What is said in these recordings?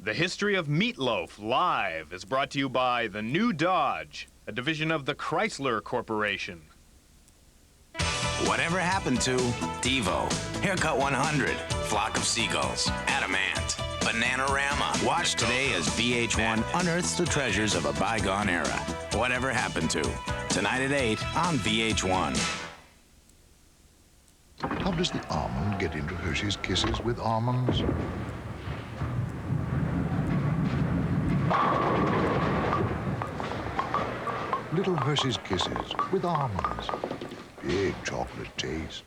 The history of Meatloaf live is brought to you by the New Dodge, a division of the Chrysler Corporation. Whatever happened to Devo, Haircut 100, Flock of Seagulls, Adamant, Bananarama? Watch today as VH1 unearths the treasures of a bygone era. Whatever happened to? Tonight at 8 on VH1. How does the almond get into Hershey's Kisses with almonds? Little Hershey's Kisses with almonds. Big chocolate taste.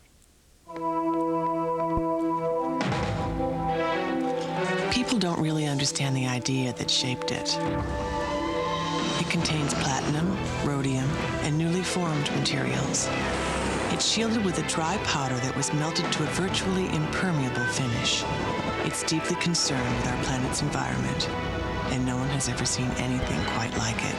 People don't really understand the idea that shaped it. It contains platinum, rhodium, and newly formed materials. It's shielded with a dry powder that was melted to a virtually impermeable finish. It's deeply concerned with our planet's environment, and no one has ever seen anything quite like it.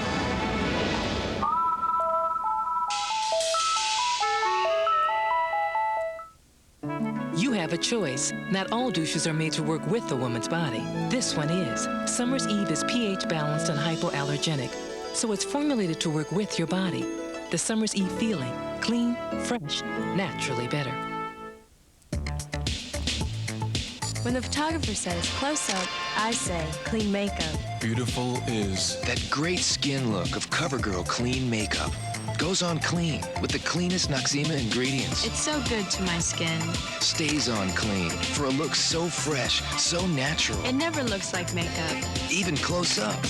You have a choice. Not all douches are made to work with a woman's body. This one is. Summer's Eve is pH balanced and hypoallergenic, so it's formulated to work with your body. The Summer's Eve feeling, clean, fresh, naturally better. When the photographer says close-up, I say clean makeup. Beautiful is that great skin look of CoverGirl Clean Makeup. Goes on clean with the cleanest Noxzema ingredients. It's so good to my skin. Stays on clean for a look so fresh, so natural. It never looks like makeup. Even close up.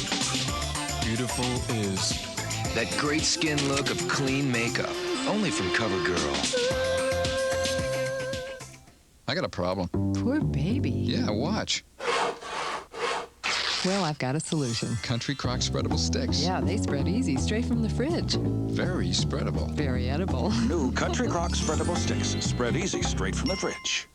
beautiful is that great skin look of clean makeup. Only from CoverGirl. I got a problem. Poor baby. Yeah, watch. Well, I've got a solution. Country Crock spreadable sticks. Yeah, they spread easy, straight from the fridge. Very spreadable. Very edible. New Country Crock spreadable sticks. Spread easy, straight from the fridge.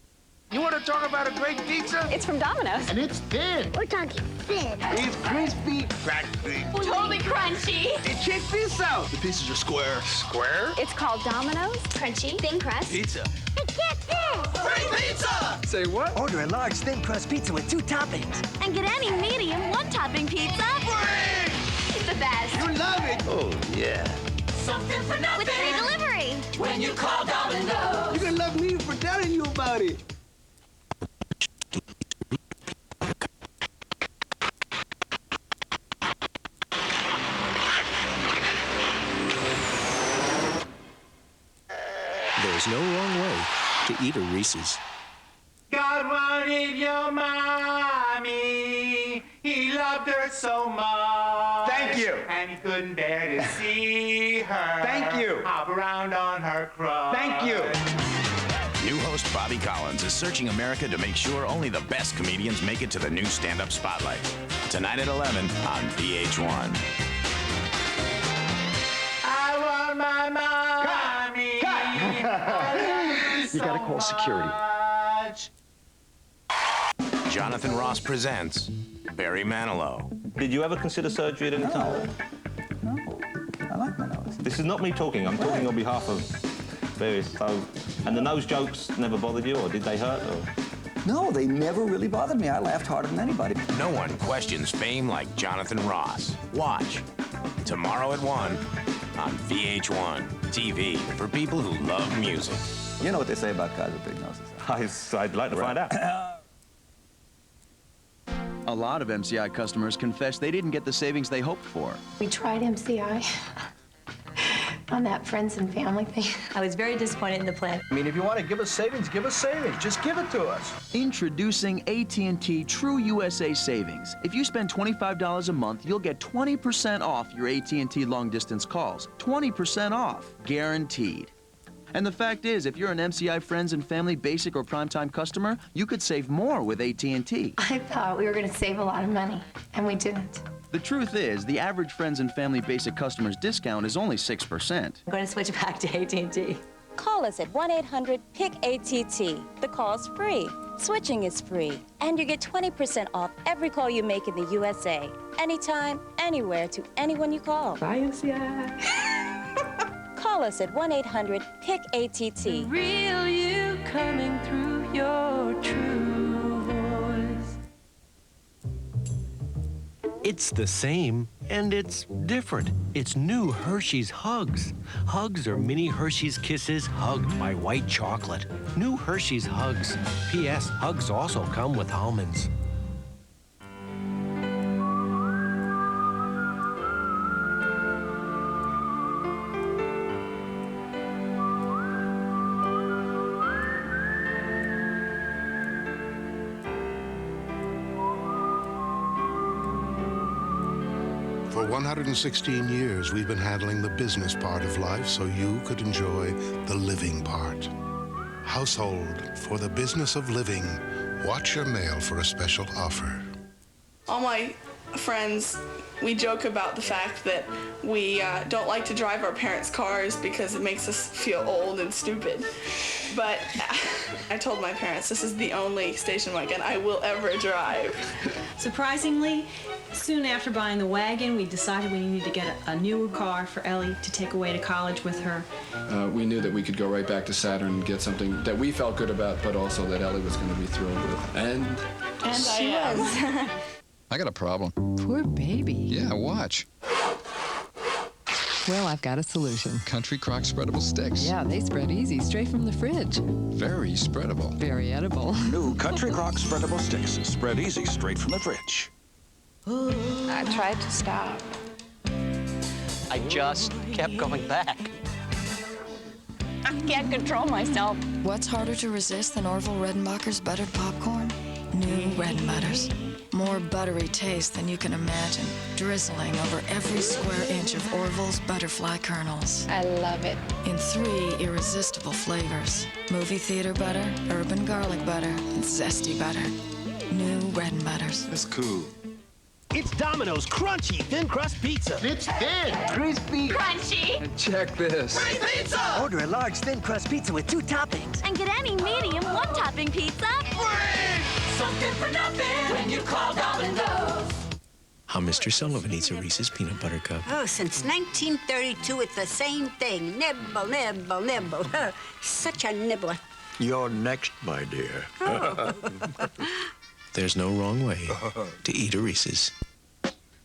You want to talk about a great pizza? It's from Domino's. And it's thin. We're talking thin. It's crispy, crackly. Totally crunchy. And check this out. The pizzas are square. Square? It's called Domino's. Crunchy, thin crust. Pizza. And get this! Free pizza! Say what? Order a large thin crust pizza with 2 toppings. And get any medium 1-topping pizza. Free! It's the best. You love it. Oh, yeah. Something for nothing. With free delivery. When you call Domino's. You're gonna love me for telling you about it. There's no wrong way to eat a Reese's. God wanted your mommy. He loved her so much. Thank you. And he couldn't bear to see her. Thank you. Hop around on her crutch. Thank you. New host Bobby Collins is searching America to make sure only the best comedians make it to the new stand-up spotlight. Tonight at 11 on VH1. I want my mommy. Cut. You gotta call security. Jonathan Ross presents Barry Manilow. Did you ever consider surgery at any time? No. I like my nose. This is not me talking. I'm talking on behalf of various folks. And the nose jokes never bothered you, or did they hurt? Or? No, they never really bothered me. I laughed harder than anybody. No one questions fame like Jonathan Ross. Watch tomorrow at 1 on VH1 TV for people who love music. You know what they say about guys with big noses. I'd like to find out. A lot of MCI customers confess they didn't get the savings they hoped for. We tried MCI on that friends and family thing. I was very disappointed in the plan. I mean, if you want to give us savings, give us savings. Just give it to us. Introducing AT&T True USA Savings. If you spend $25 a month, you'll get 20% off your AT&T long-distance calls. 20% off. Guaranteed. And the fact is, if you're an MCI Friends and Family Basic or Primetime customer, you could save more with AT&T. I thought we were going to save a lot of money, and we didn't. The truth is, the average Friends and Family Basic customer's discount is only 6%. I'm going to switch back to AT&T. Call us at 1-800-PIC-ATT. The call's free. Switching is free. And you get 20% off every call you make in the USA. Anytime, anywhere, to anyone you call. Bye, MCI. Call us at 1-800-PIC-ATT. The real you coming through your true voice. It's the same, and it's different. It's new Hershey's Hugs. Hugs are mini Hershey's Kisses hugged by white chocolate. New Hershey's Hugs. P.S. Hugs also come with almonds. For 116 years, we've been handling the business part of life so you could enjoy the living part. Household for the business of living. Watch your mail for a special offer. All my friends, we joke about the fact that we don't like to drive our parents' cars because it makes us feel old and stupid. But I told my parents this is the only station wagon I will ever drive. Surprisingly, soon after buying the wagon, we decided we needed to get a newer car for Ellie to take away to college with her. We knew that we could go right back to Saturn and get something that we felt good about, but also that Ellie was going to be thrilled with. And she was. I got a problem. Poor baby. Yeah, watch. Well, I've got a solution. Country Crock spreadable sticks. Yeah, they spread easy, straight from the fridge. Very spreadable. Very edible. New Country Crock spreadable sticks. Spread easy, straight from the fridge. I tried to stop. I just kept going back. I can't control myself. What's harder to resist than Orville Redenbacher's buttered popcorn? New Redenbutters. More buttery taste than you can imagine, drizzling over every square inch of Orville's butterfly kernels. I love it. In 3 irresistible flavors. Movie theater butter, urban garlic butter, and zesty butter. New Redenbutters. That's cool. It's Domino's crunchy thin crust pizza. It's thin, crispy, Crunchy. Check this. free pizza! Order a large thin crust pizza with 2 toppings. And get any medium one-topping pizza. Free! Something for nothing when you call Domino's. How Mr. Sullivan eats a Reese's peanut butter cup. Oh, since 1932, it's the same thing. Nibble, nibble, nibble. Such a nibbler. You're next, my dear. Oh. There's no wrong way to eat a Reese's.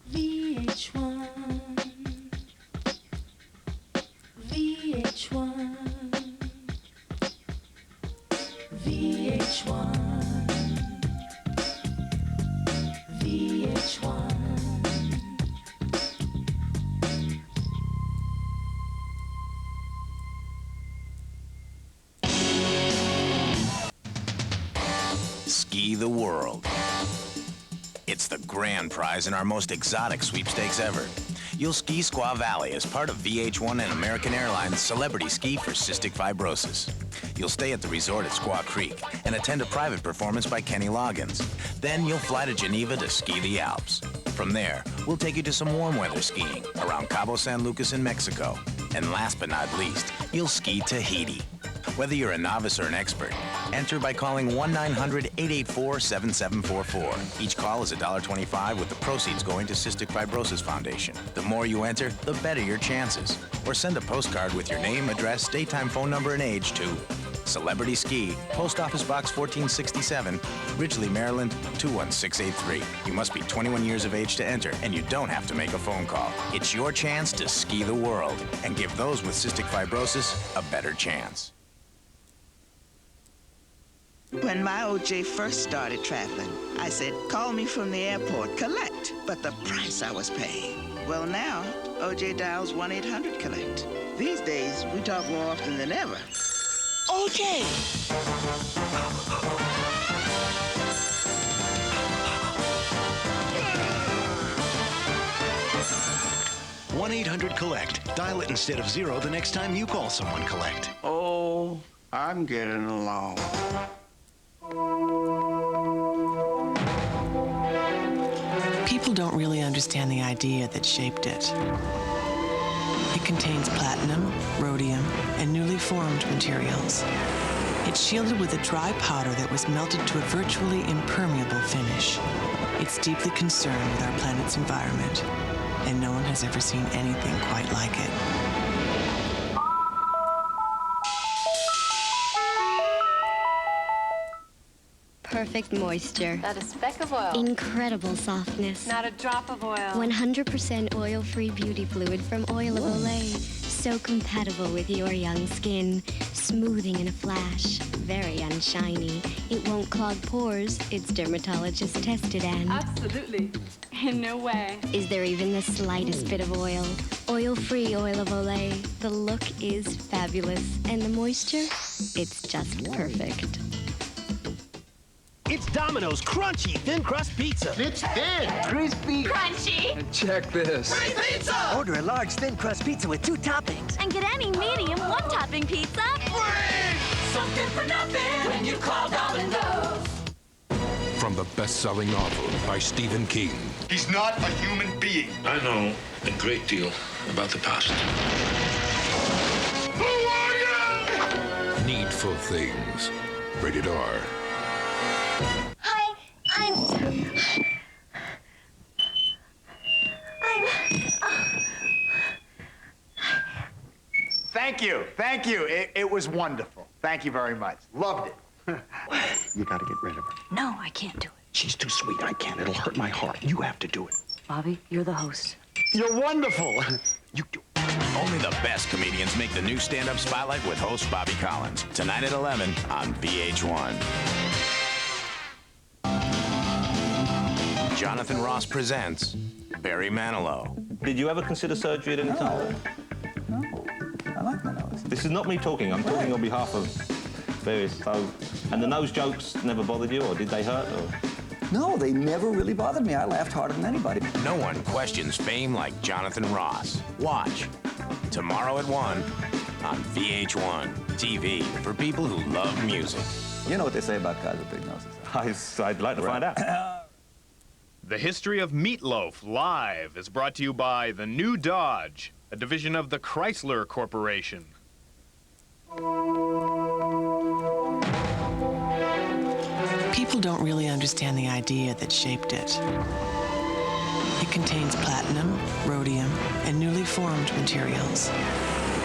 VH1. VH1. VH1. VH1. Ski the World. It's the grand prize in our most exotic sweepstakes ever. You'll ski Squaw Valley as part of VH1 and American Airlines Celebrity Ski for Cystic Fibrosis. You'll stay at the resort at Squaw Creek and attend a private performance by Kenny Loggins. Then you'll fly to Geneva to ski the Alps. From there, we'll take you to some warm weather skiing around Cabo San Lucas in Mexico. And last but not least, you'll ski Tahiti. Whether you're a novice or an expert, enter by calling 1-900-884-7744. Each call is $1.25 with the proceeds going to Cystic Fibrosis Foundation. The more you enter, the better your chances. Or send a postcard with your name, address, date, time, phone number, and age to Celebrity Ski, Post Office Box 1467, Ridgely, Maryland 21683. You must be 21 years of age to enter, and you don't have to make a phone call. It's your chance to ski the world and give those with cystic fibrosis a better chance. When my OJ first started traveling, I said, call me from the airport, collect. But the price I was paying. Well, now, OJ dials 1-800-COLLECT. These days, we talk more often than ever. OJ! 1-800-COLLECT. Dial it instead of 0 the next time you call someone collect. Oh, I'm getting along. People don't really understand the idea that shaped it. It contains platinum, rhodium, and newly formed materials. It's shielded with a dry powder that was melted to a virtually impermeable finish. It's deeply concerned with our planet's environment, and no one has ever seen anything quite like it. Perfect. perfect moisture. Not a speck of oil. Incredible softness. Not a drop of oil. 100% oil-free beauty fluid from Oil of Olay. So compatible with your young skin. Smoothing in a flash. Very unshiny. It won't clog pores. It's dermatologist tested and... Absolutely. In no way. Is there even the slightest bit of oil? Oil-free Oil of Olay. The look is fabulous. And the moisture? It's just perfect. It's Domino's crunchy thin crust pizza. It's thin, crispy, Crunchy. Check this. free pizza! Order a large thin crust pizza with 2 toppings. And get any medium one-topping pizza. Something for nothing when you call Domino's. From the best-selling novel by Stephen King. He's not a human being. I know a great deal about the past. Who are you? Needful Things. Rated R. Hi, Thank you. It was wonderful. Thank you very much. Loved it. You gotta get rid of her. No, I can't do it. She's too sweet. I can't. It'll hurt my heart. You have to do it. Bobby, you're the host. You're wonderful. You do. Only the best comedians make the new stand-up spotlight with host Bobby Collins. Tonight at 11 on VH1. Jonathan Ross presents Barry Manilow. Did you ever consider surgery at any time? No. I like my nose. This is not me talking. I'm talking on behalf of various folks. And the nose jokes never bothered you, or did they hurt? Or? No, they never really bothered me. I laughed harder than anybody. No one questions fame like Jonathan Ross. Watch tomorrow at 1 on VH1 TV for people who love music. You know what they say about guys with big noses? I'd like to find out. The History of Meatloaf Live is brought to you by the New Dodge, a division of the Chrysler Corporation. People don't really understand the idea that shaped it. It contains platinum, rhodium, and newly formed materials.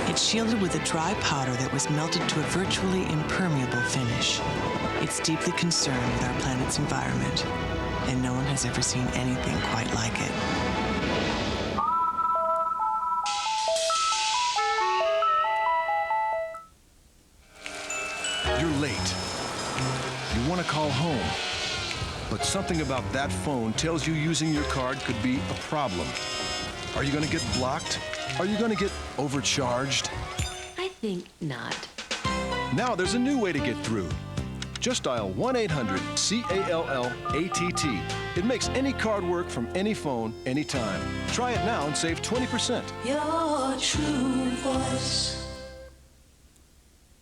It's shielded with a dry powder that was melted to a virtually impermeable finish. It's deeply concerned with our planet's environment, and no one has ever seen anything quite like it. You're late. You want to call home, but something about that phone tells you using your card could be a problem. Are you going to get blocked? Are you going to get overcharged? I think not. Now there's a new way to get through. Just dial 1-800-CALL-ATT. It makes any card work from any phone, anytime. Try it now and save 20%. Your true voice.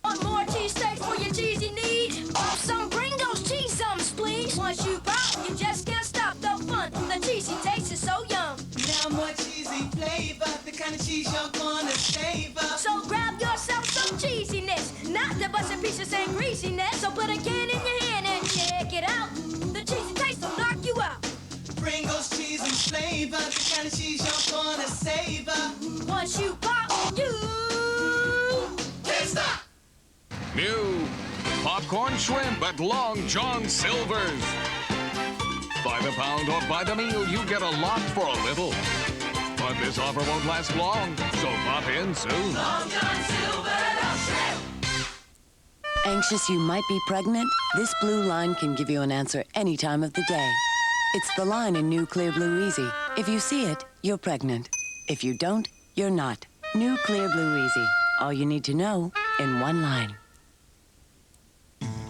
Want more cheesesteaks for your cheesy need? Want some Gringos cheese sums, please? Once you pop, you just can't stop the fun. The cheesy taste is so yum. Now more cheesy flavor, the kind of cheese you're gonna savor. So grab yourself some cheesiness, not the busted pieces and greasiness. So put a can in your hand and check it out. The cheesy taste will knock you out. Gringos cheese and flavor, the kind of cheese you're gonna savor. Once you pop, you can't stop. New popcorn shrimp at Long John Silver's. By the pound or by the meal, you get a lot for a little. But this offer won't last long, so pop in soon. Long John Silver shrimp. Anxious you might be pregnant? This blue line can give you an answer any time of the day. It's the line in New Clear Blue Easy. If you see it, you're pregnant. If you don't, you're not. New Clear Blue Easy. All you need to know in one line.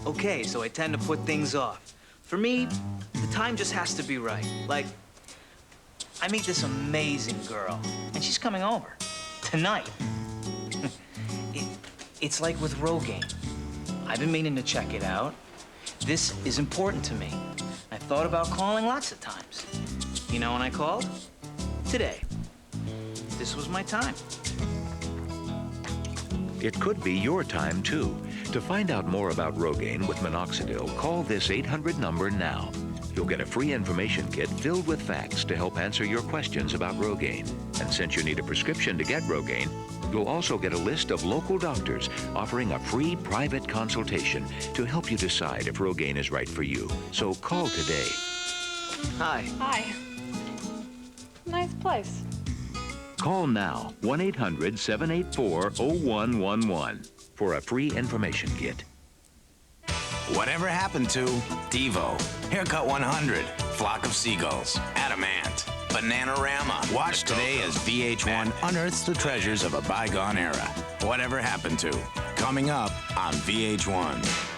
Okay, so I tend to put things off. For me, the time just has to be right. Like, I meet this amazing girl, and she's coming over tonight. It's like with Rogaine. I've been meaning to check it out. This is important to me. I thought about calling lots of times. You know when I called? Today. This was my time. It could be your time, too. To find out more about Rogaine with minoxidil, call this 800 number now. You'll get a free information kit filled with facts to help answer your questions about Rogaine. And since you need a prescription to get Rogaine, you'll also get a list of local doctors offering a free private consultation to help you decide if Rogaine is right for you. So call today. Hi. Hi. Nice place. Call now, 1-800-784-0111 for a free information kit. Whatever happened to Devo, Haircut 100, Flock of Seagulls, Adamant, Bananarama. Watch today as VH1 unearths the treasures of a bygone era. Whatever happened to, coming up on VH1.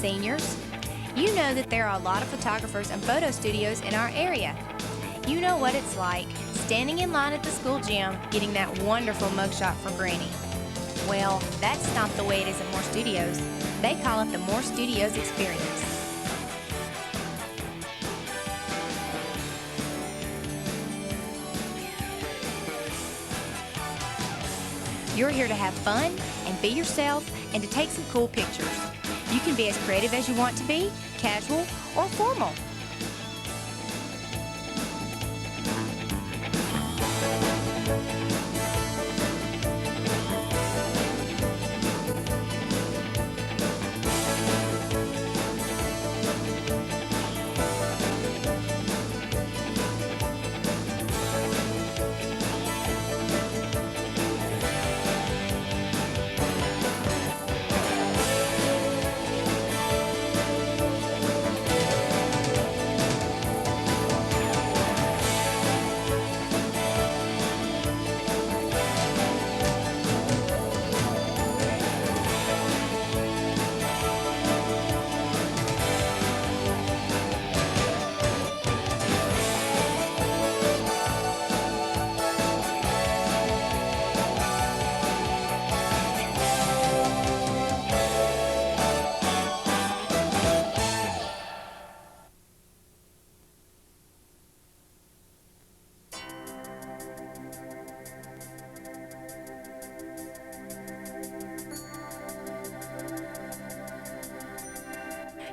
Seniors, you know that there are a lot of photographers and photo studios in our area. You know what it's like, standing in line at the school gym, getting that wonderful mugshot for Granny. Well, that's not the way it is at Moore Studios. They call it the Moore Studios Experience. You're here to have fun and be yourself and to take some cool pictures. You can be as creative as you want to be, casual or formal.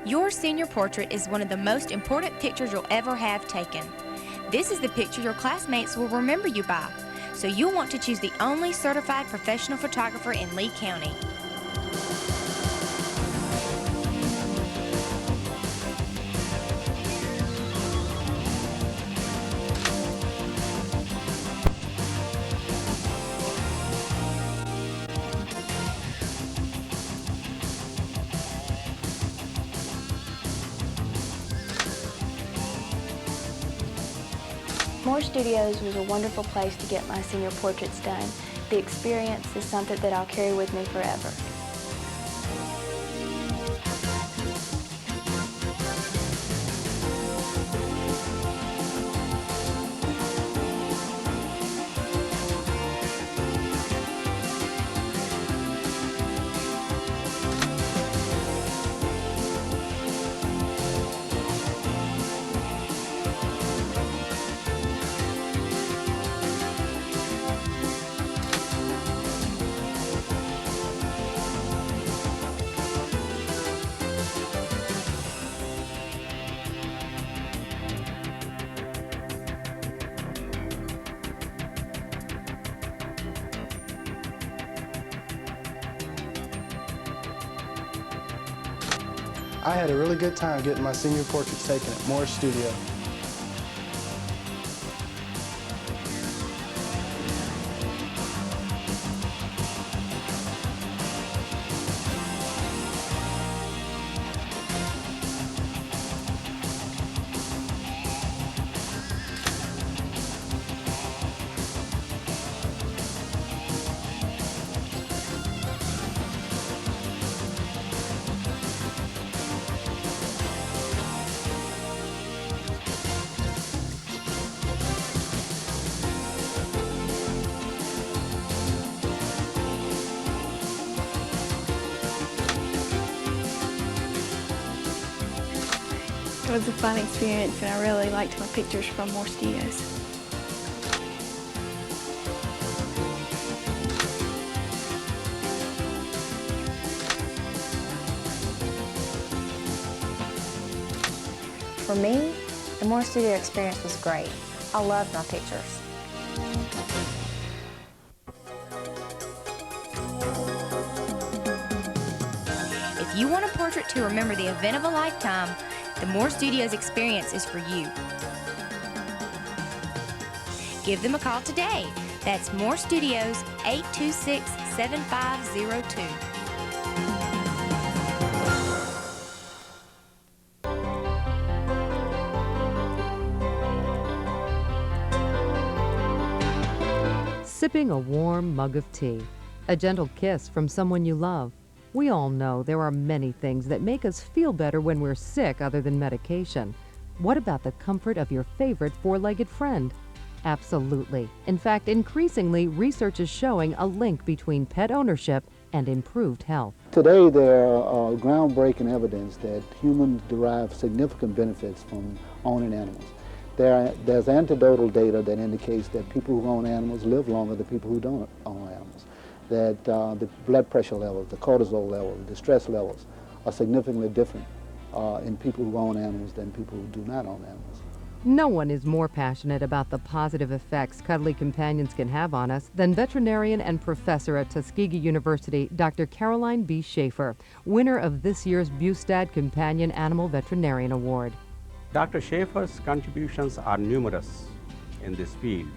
Your senior portrait is one of the most important pictures you'll ever have taken. This is the picture your classmates will remember you by, so you'll want to choose the only certified professional photographer in Lee County. Moore Studios was a wonderful place to get my senior portraits done. The experience is something that I'll carry with me forever. I had a really good time getting my senior portraits taken at Moore's studio. It was a fun experience, and I really liked my pictures from Moore Studios. For me, the Moore Studio experience was great. I loved my pictures. If you want a portrait to remember the event of a lifetime, the Moore Studios experience is for you. Give them a call today. That's Moore Studios, 826-7502. Sipping a warm mug of tea, a gentle kiss from someone you love. We all know there are many things that make us feel better when we're sick other than medication. What about the comfort of your favorite four-legged friend? Absolutely. In fact, increasingly, research is showing a link between pet ownership and improved health. Today, there are groundbreaking evidence that humans derive significant benefits from owning animals. There's anecdotal data that indicates that people who own animals live longer than people who don't own animals. That the blood pressure levels, the cortisol levels, the stress levels are significantly different in people who own animals than people who do not own animals. No one is more passionate about the positive effects cuddly companions can have on us than veterinarian and professor at Tuskegee University, Dr. Caroline B. Schaefer, winner of this year's Bustad Companion Animal Veterinarian Award. Dr. Schaefer's contributions are numerous in this field.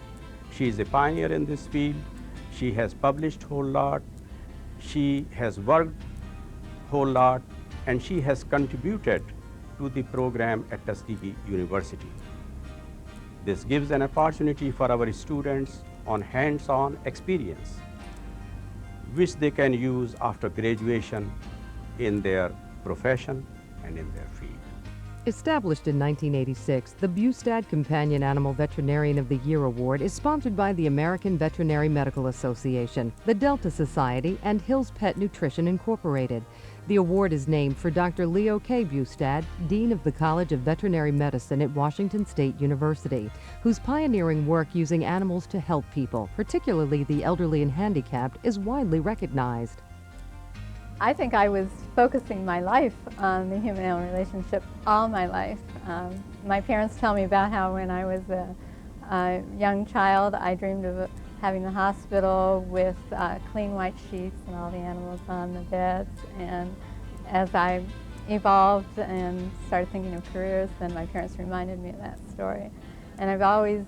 She is a pioneer in this field. She has published a whole lot. She has worked a whole lot, and she has contributed to the program at Tuskegee University. This gives an opportunity for our students on hands-on experience, which they can use after graduation in their profession and in their field. Established in 1986, the Bustad Companion Animal Veterinarian of the Year Award is sponsored by the American Veterinary Medical Association, the Delta Society, and Hill's Pet Nutrition Incorporated. The award is named for Dr. Leo K. Bustad, Dean of the College of Veterinary Medicine at Washington State University, whose pioneering work using animals to help people, particularly the elderly and handicapped, is widely recognized. I think I was focusing my life on the human-animal relationship all my life. My parents tell me about how when I was a young child, I dreamed of having a hospital with clean white sheets and all the animals on the beds. And as I evolved and started thinking of careers, then my parents reminded me of that story. And I've always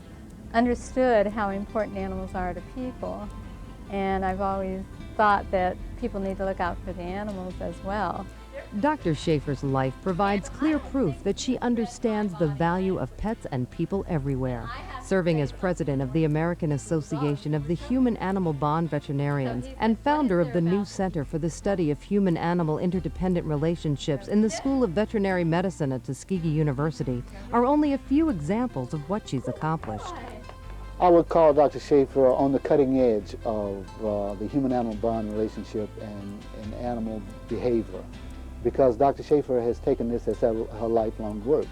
understood how important animals are to people. And I've always thought that people need to look out for the animals as well. Dr. Schaefer's life provides clear proof that she understands the value of pets and people everywhere. Serving as president of the American Association of the Human-Animal Bond Veterinarians and founder of the new Center for the Study of Human-Animal Interdependent Relationships in the School of Veterinary Medicine at Tuskegee University, are only a few examples of what she's accomplished. I would call Dr. Schaefer on the cutting edge of the human-animal bond relationship and animal behavior, because Dr. Schaefer has taken this as her lifelong work.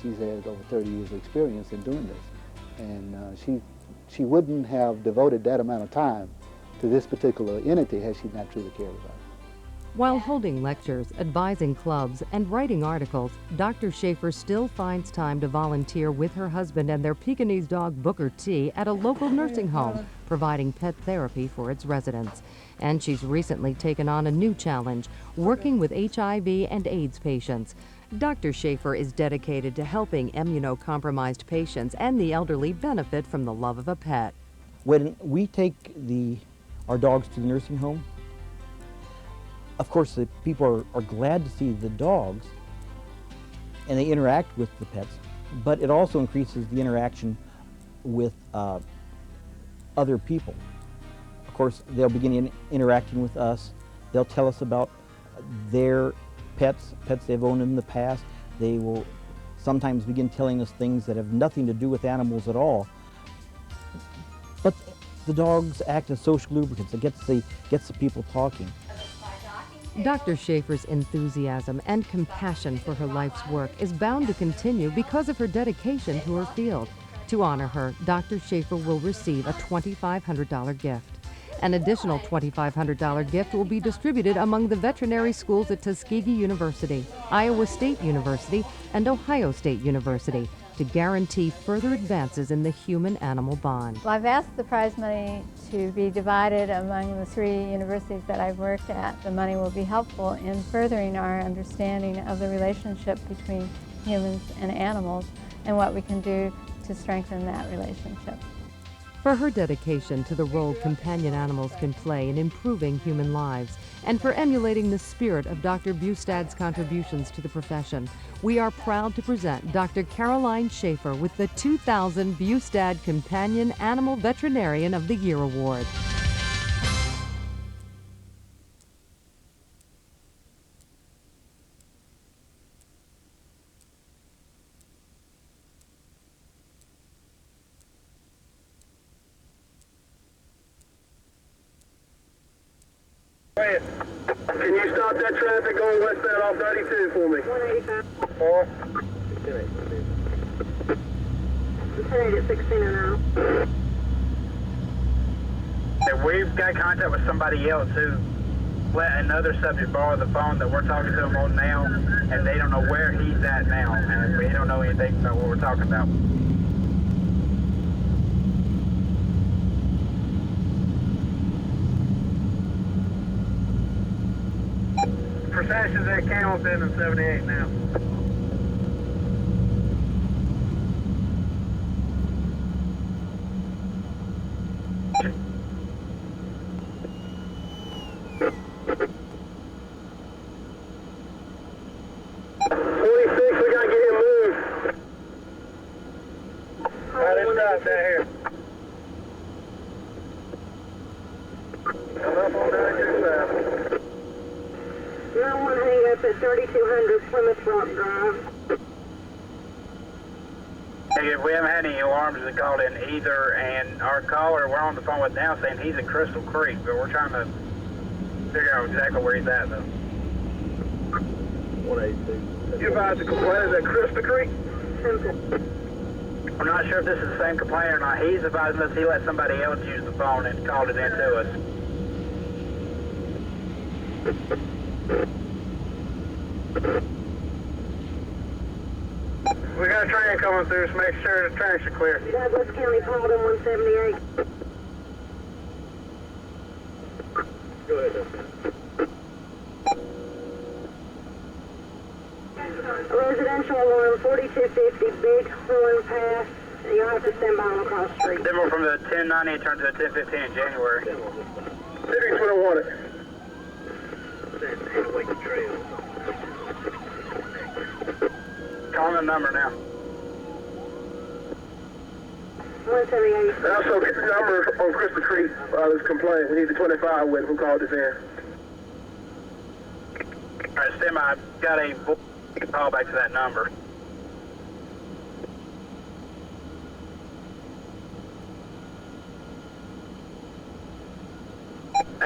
She's had over 30 years of experience in doing this, and she wouldn't have devoted that amount of time to this particular entity had she not truly cared about it. While holding lectures, advising clubs, and writing articles, Dr. Schaefer still finds time to volunteer with her husband and their Pekingese dog Booker T at a local nursing home, providing pet therapy for its residents. And she's recently taken on a new challenge, working with HIV and AIDS patients. Dr. Schaefer is dedicated to helping immunocompromised patients and the elderly benefit from the love of a pet. When we take our dogs to the nursing home, of course, the people are glad to see the dogs and they interact with the pets, but it also increases the interaction with other people. Of course, they'll begin interacting with us. They'll tell us about their pets they've owned in the past. They will sometimes begin telling us things that have nothing to do with animals at all. But the dogs act as social lubricants. It gets the people talking. Dr. Schaefer's enthusiasm and compassion for her life's work is bound to continue because of her dedication to her field. To honor her, Dr. Schaefer will receive a $2,500 gift. An additional $2,500 gift will be distributed among the veterinary schools at Tuskegee University, Iowa State University, and Ohio State University to guarantee further advances in the human-animal bond. Well, I've asked the prize money to be divided among the 3 universities that I've worked at. The money will be helpful in furthering our understanding of the relationship between humans and animals and what we can do to strengthen that relationship. For her dedication to the role companion animals can play in improving human lives, and for emulating the spirit of Dr. Bustad's contributions to the profession, we are proud to present Dr. Caroline Schaefer with the 2000 Bustad Companion Animal Veterinarian of the Year Award. Can you stop that traffic going westbound off 92 for me? 185. At 16 an hour. And we've got contact with somebody else who let another subject borrow the phone that we're talking to him on now, and they don't know where he's at now, and we don't know anything about what we're talking about. Percentages at Hamilton and 78 now. At 3200 Plymouth Rock Drive. Hey, if we haven't had any alarms that called in either, and our caller we're on the phone with now saying he's in Crystal Creek, but we're trying to figure out exactly where he's at though. 182. You advised the complaint at Crystal Creek? We're not sure if this is the same complaint or not. He's advising us he let somebody else use the phone and called it in to us. We got a train coming through, so make sure the tracks are clear. Douglas County, Paulden 178. Go ahead. Residential alarm 4250 Big Horn Pass. You'll have to stand by on across the street. Then we're from the 1090 and turned to the 1015 in January. City's what I wanted. Call the number now. 178. Also, get the number on Crystal Creek. This complaint. We need the 25 with who called us in. All right, stand by. I've got a call back to that number.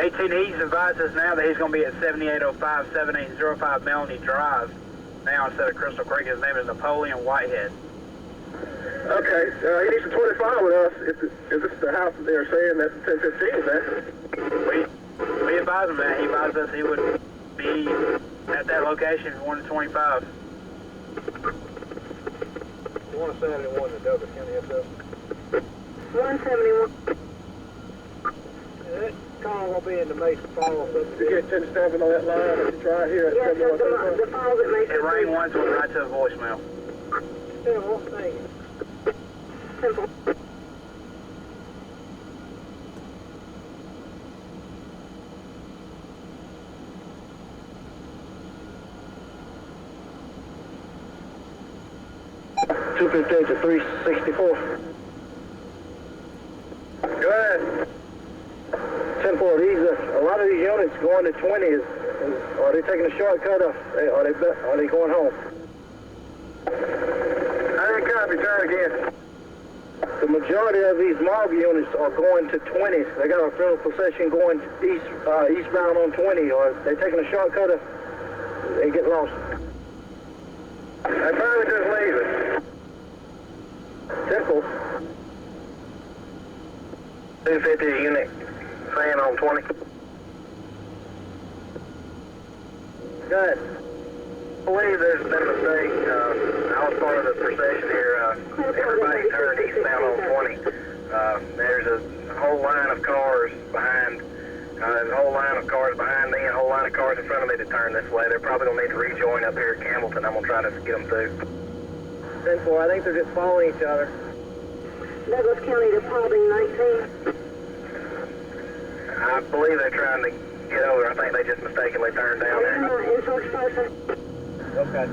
He's advised us now that he's going to be at 7805 7805 Melanie Drive now instead of Crystal Creek. His name is Napoleon Whitehead. Okay, he needs a 25 with us. Is this the house that they're saying that's 1015, man? We advised him that. He advised us he would be be at that location, 1 to 25. You want to 71 to Douglas County SF? 171. That call will be in the Mason Falls. You get 10 stamping on that line, if you try here at Yes, 71. the falls at Mason. It rang once, went right to the voicemail. Simple, thank you. Simple. Two 258 to 364. Go ahead. 10-4, a lot of these units going to 20 are they taking a shortcut or are they going home? I didn't copy, try again. The majority of these mob units are going to 20. They got a funeral procession going eastbound on 20, or they're taking a shortcut or they get lost. I probably just leave it. Simple. 250 unit, fan on 20. Good. I believe there's been a mistake. I was part of the procession here. Everybody turned eastbound on 20. There's a whole line of cars behind. There's a whole line of cars behind me and a whole line of cars in front of me to turn this way. They're probably going to need to rejoin up here at Campbellton. I'm going to try to get them through. 10-4, I think they're just following each other. Douglas County to Paulding 19. I believe they're trying to get over. I think they just mistakenly turned down there. In charge person. Okay.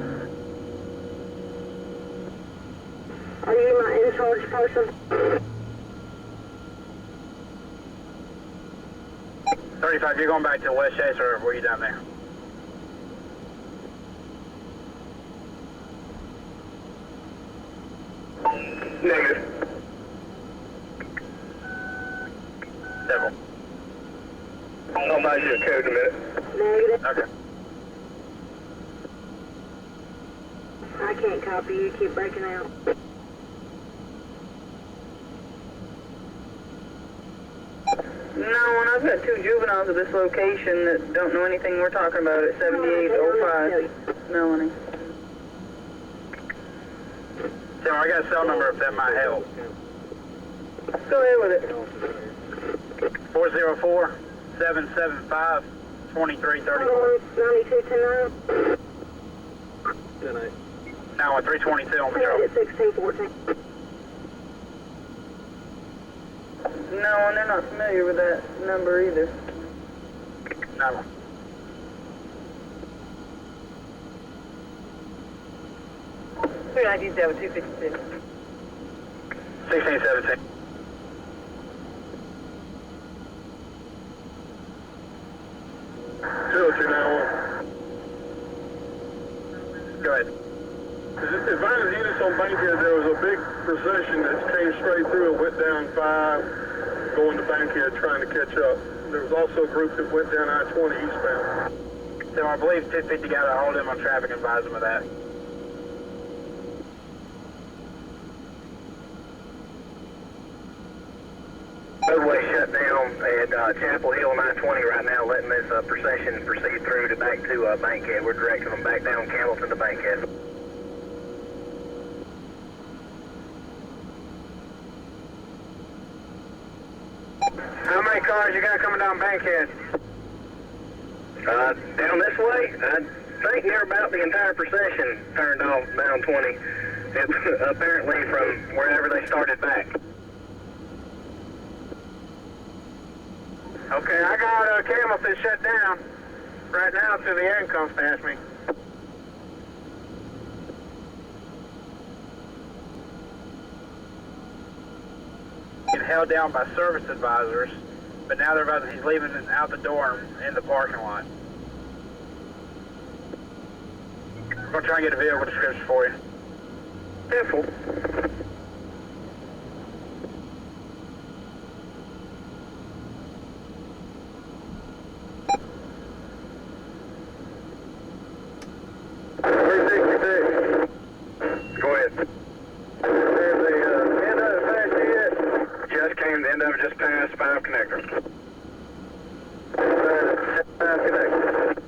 Are you my in charge person? 35, you're going back to West Chase, or were you down there? Negative. Several. I'll buy you a code in a minute. Negative. Okay. I can't copy you. Keep breaking out. No, and I've got 2 juveniles at this location that don't know anything we're talking about at 7805. Melanie. Tim, I got a cell number if that might help. Go ahead with it. 404-775-2330. 9229. 10-8. Now at 322 on patrol. 1614. No, and they're not familiar with that number either. No. Three 19-7, 256. 1617. Go ahead. As far as units on Bankhead, there was a big procession that came straight through and went down 5, going to Bankhead trying to catch up. There was also a group that went down I-20 eastbound. So I believe 250 got a hold of him on traffic and advised him of that. Roadway shut down at Chapel Hill and I-20 right now, letting this procession proceed through to back to Bankhead. We're directing them back down Campbellton to Bankhead. How many cars you got coming down Bankhead? Down this way? I think near about the entire procession turned off down 20. It's apparently from wherever they started back. Okay, I got Campbellton shut down right now till the end comes past me. Get held down by service advisors, but now they're about he's leaving out the door in the parking lot. We're gonna try and get a vehicle description for you. Careful. Go ahead. There's the end of it past you yet? Just came, the end of it just past 5 connector. 5 connector.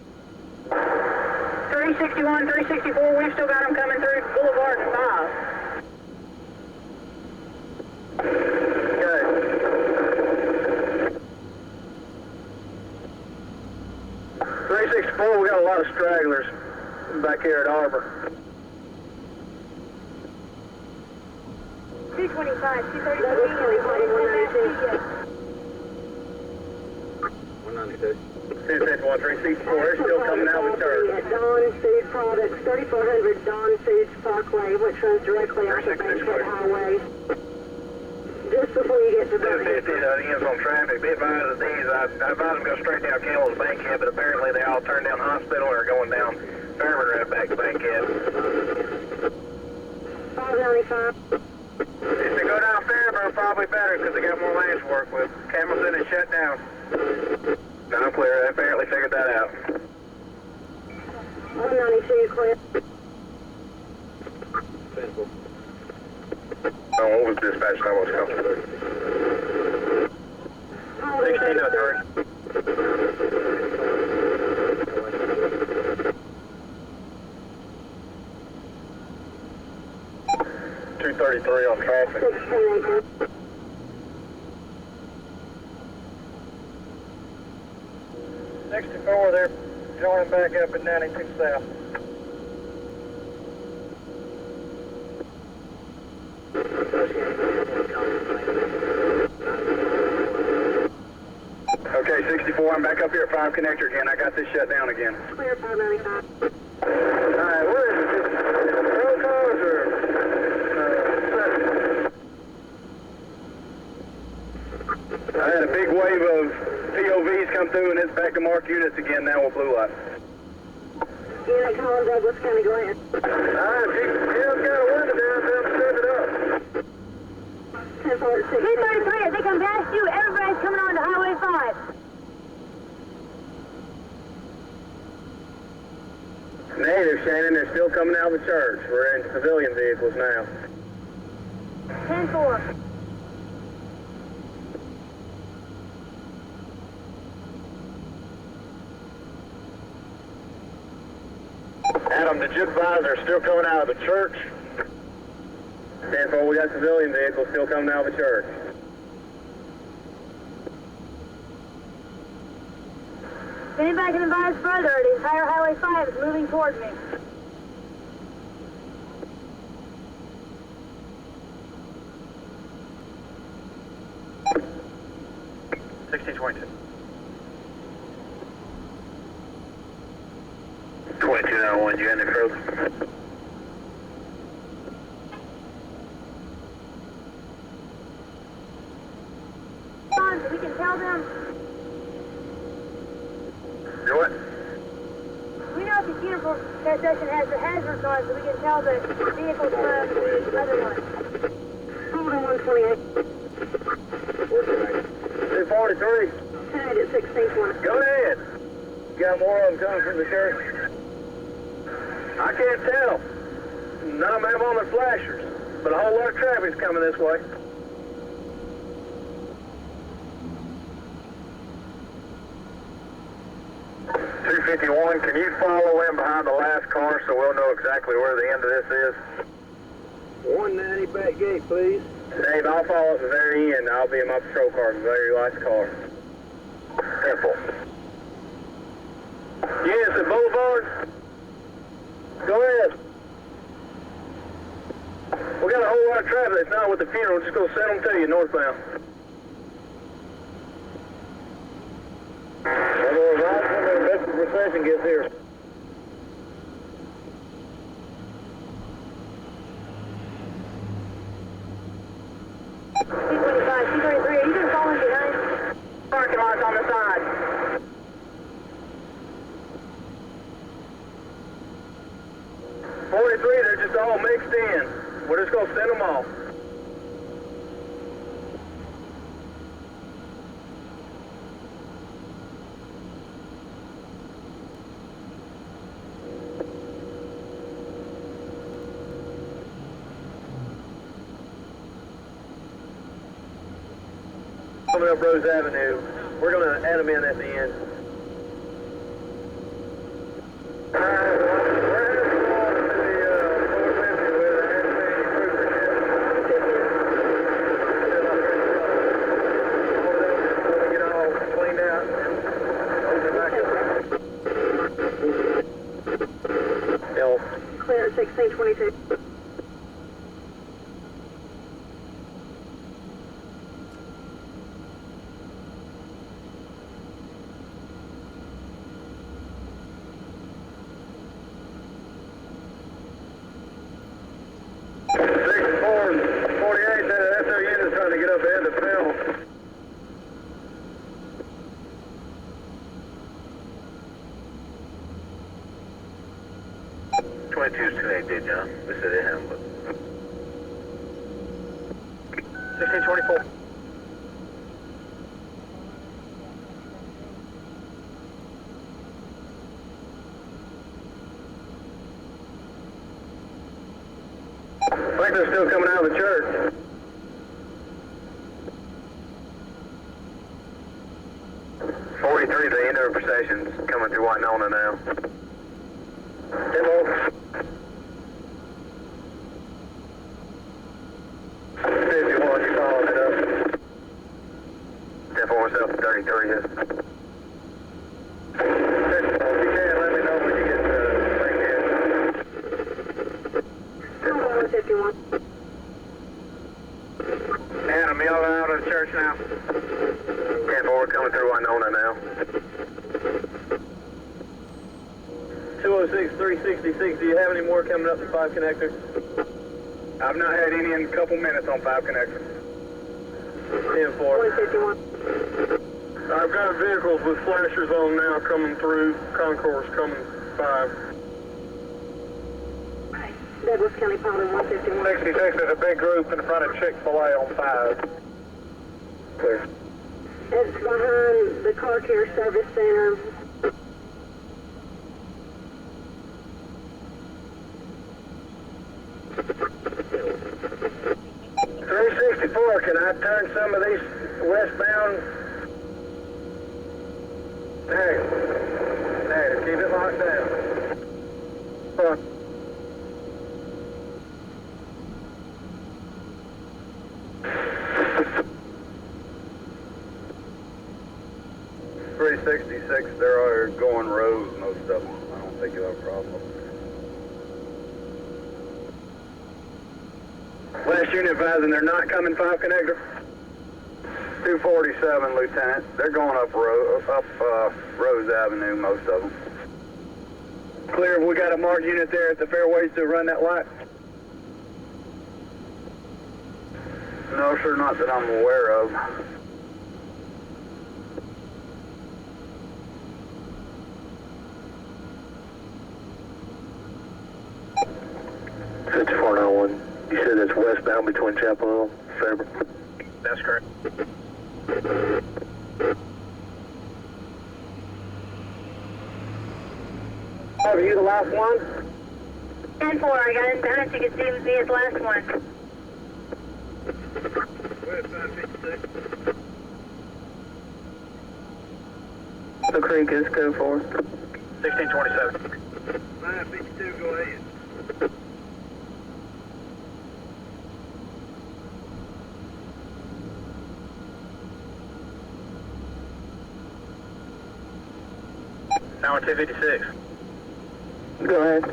64, we've still got them coming through Boulevard and 5. Good. 364, we got a lot of stragglers back here at Arbor. 225, 233, 192. 251, 364, they're still coming out of the church. Dawn Food Products, 3400 Dawn Foods Parkway, which runs directly off the Bankhead Highway. Just before you get to Bankhead. 250, ends on traffic. Be advised that these, I advise them to go straight down Campbell's Bankhead, but apparently they all turned down Hospital and are going down Fairburn right back to Bankhead. 595. If they go down Fairburn, probably better because they got more lanes to work with. Campbellton is shut down. Now I'm clear. They apparently figured that out. 192 clear. Oh, what was dispatch time was coming through? 1603. 233 on traffic. 64, they're joining back up at 92 South. Okay, 64, I'm back up here at 5 Connector again. I got this shut down again. Clear 595. Alright, where is it? Roll cars or... I had a big wave of POVs come through and it's back to mark units again now with blue light. Unit calling Douglas County, go ahead. Alright, Jim's got a window down, tell him to set it up. 233, as they come past you, everybody's coming on to Highway 5. Negative, Shannon, they're still coming out of the church. We're in civilian vehicles now. 10-4. Adam, did you advise they're still coming out of the church? 10-4, we got civilian vehicles still coming out of the church. If anybody can advise further, the entire Highway 5 is moving towards me. $16.22. 2291, you got any further? We can tell them. Do what? We know if the uniform section has the hazards on, so we can tell the vehicles from the other one. Hold on 128. 243. Tonight at 1620. Go ahead. You got more of them coming from the church? I can't tell. None of them have on their flashers, but a whole lot of traffic's coming this way. $251, can you follow in behind the last car so we'll know exactly where the end of this is? 190 back gate, please. Dave, I'll follow at the very end. I'll be in my patrol car, the very last car. Temple. Yes, at Boulevard. Go ahead. We got a whole lot of traffic that's not with the funeral. Just go send them to you northbound. Otherwise, I'll come when the rest of the procession gets here. C-25, C-33, are you going to fall in behind? Parking lot's on the side. They're just all mixed in. We're just going to send them off. Coming up Rose Avenue, we're going to add them in at the end. 1622. That's our unit trying to get up ahead of the film. 2228, John. We said it him, but 1624. Franklin's still coming out of the church. The end of the procession's coming through Winona now. 51, you following it up. 10-4 myself, 33 is. If you can, let me know when you get to Bankhead. 51. Adam, y'all out of the church now. 10-4 coming through Winona now. 206, 366, do you have any more coming up to 5 connector? I've not had any in a couple minutes on 5 connector. 10-4. 151. I've got vehicles with flashers on now coming through. Concourse coming 5. Douglas County Pilot 151. 66, there's a big group in front of Chick-fil-A on 5. Clear. It's behind the Car Care Service Center. Can I turn some of these westbound? There, keep it locked down. 366, they're going rows, most of them. I don't think you'll have a problem. Last unit advising they're not coming 5 connector. 247, Lieutenant. They're going up Rose Avenue, most of them. Clear, we got a marked unit there at the fairways to run that light? No, sir, not that I'm aware of. You said it's westbound between Chapel Hill and Fairburn? That's correct. Are you the last one? 10-4, I got him down as you can see him be his last one. West 556. The creek is code 4. 1627. 552, go ahead. Now 256. Go ahead.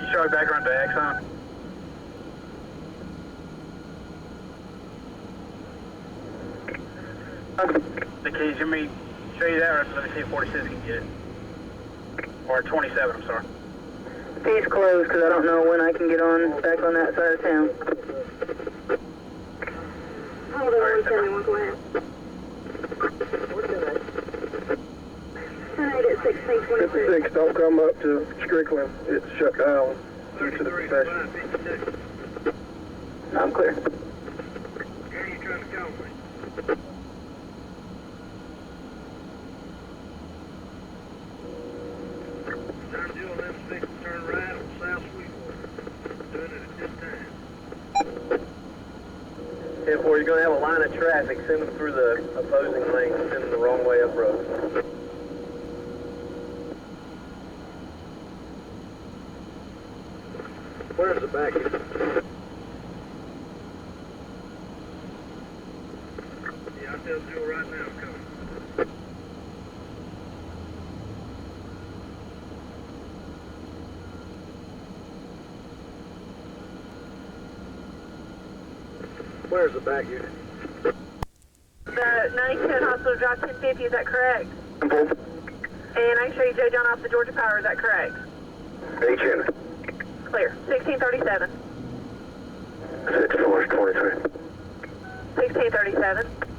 Start back around to Exxon. The keys, you mean, show you that, or let me see if 46 can get it. Or 27, I'm sorry. He's closed because I don't know when I can get on back on that side of town. Hold on, 171, go ahead. 56, don't come up to Strickland. It's shut down due to the procession. I'm clear. Where are you trying to go, man? Time to do 11-6, turn right on South Sweetwater. Doing it at this time. 10-4, you're going to have a line of traffic. Send them through the opposing lane. Send them the wrong way up road. Where's the back end? Yeah, I'll tell Joe right now I'm coming. Where's the back unit? The 92 Hospital Drive 1050, is that correct? And I can show you J. John off the Georgia Power, is that correct? HN. Clear. 1637. 6423. 1637.